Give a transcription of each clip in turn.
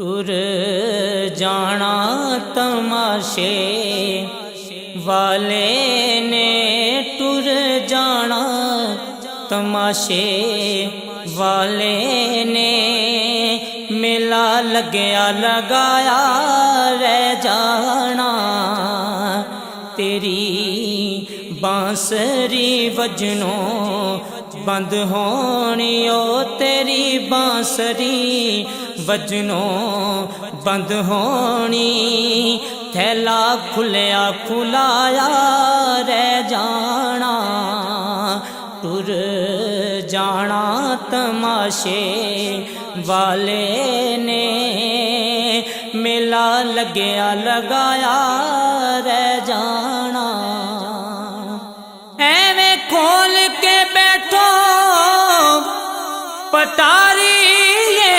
टुर जाना तमाशे वाले ने, टुर जाना तमाशे वाले ने, मेला लग्या लगाया रह जाना। तेरी बांसुरी वजनों बंद होनी, ओ तेरी बांसुरी वजनों बंद होनी। थैला खुलिया खुलाया रह जाना। टुर जाना तमाशे वाले ने, मेला लग्या लगाया रह जाना। एवें खोल के बैठो पटारी ये,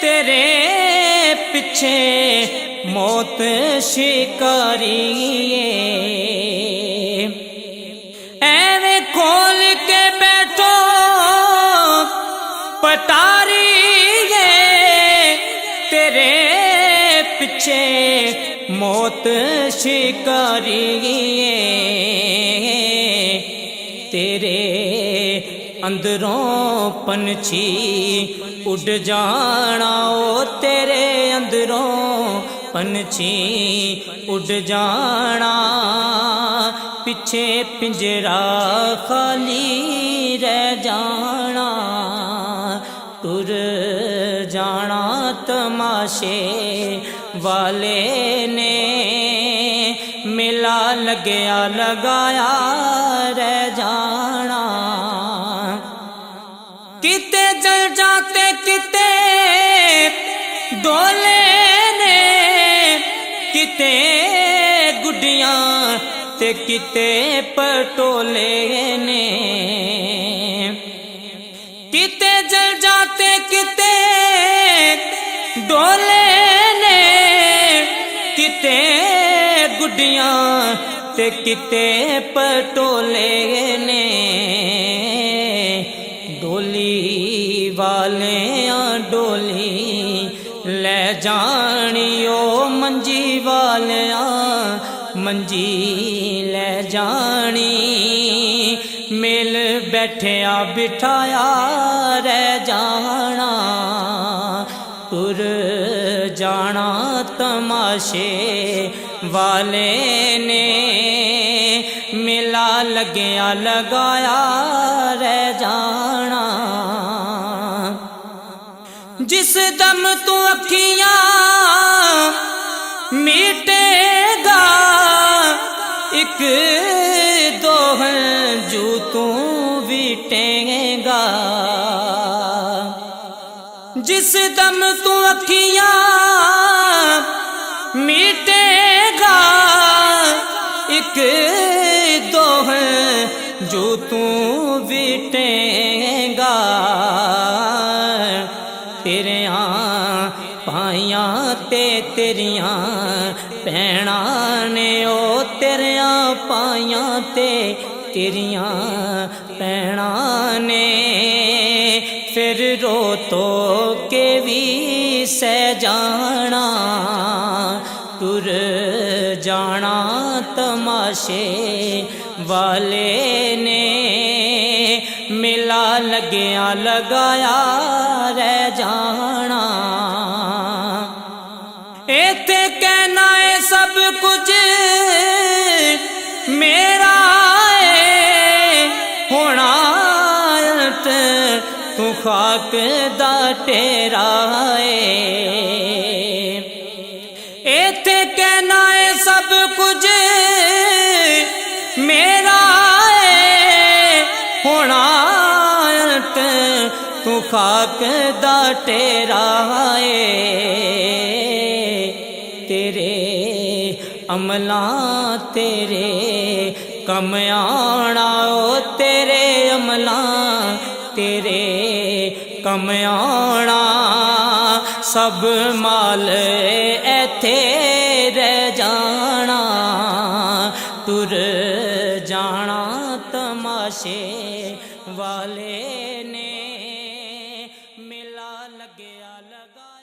तेरे पीछे मौत शिकारी ये। एवें खोल के बैठो पटारी ये, तेरे पीछे मौत शिकारी ये। तेरे अंदरों पंछी उड़ जाना, ओ तेरे अंदरों पंछी उड़ जाना। पीछे पिंजरा खाली रह जाना। टुर जाना तमाशे वाले ने, मेला लग्या लगाया रह जाना। किते जल जाते किते डोले ने, किते गुड्डियां ते किते पटोले ने। किते जल जाते किते डोले ने, किते गुड्डियां ते किते पटोले ने। डोली वाले डोली ले जानी, ओ मंजी वाले मंजी ले जानी। मेल बैठया बिठाया रह जाना। टुर जाना तमाशे वाले ने, मेला लग्या लगाया रह जाना। जिस दम तू अखियां मीटेगा, एक दो जू तू बीटेगा। जिस दम तू अखियां मीटेगा, एक दो जो तू बीटेगा। तेरिया पाइया ते तेरिया भैणा ने, ओ तेरिया पाइया ते तेरिया भैणा ने। फिर रो तो के भी सह जाना। टुर जाना तमाशे वाले ने, मेला लग्या लगाया रह जाना। इत्थे कहना है सब कुछ मेरा है, होना तू खाक दा टेरा है। इत्थे कहना है सब कुछ मेरा है, होना तू खाक दा टेरा है। तेरे अमलां तेरे कम आना, ओ तेरे अमलां तेरे कम आना। सब माल एथे रह जाना। टुर जाना तमाशे वाले ने, मेला लग्या लगा।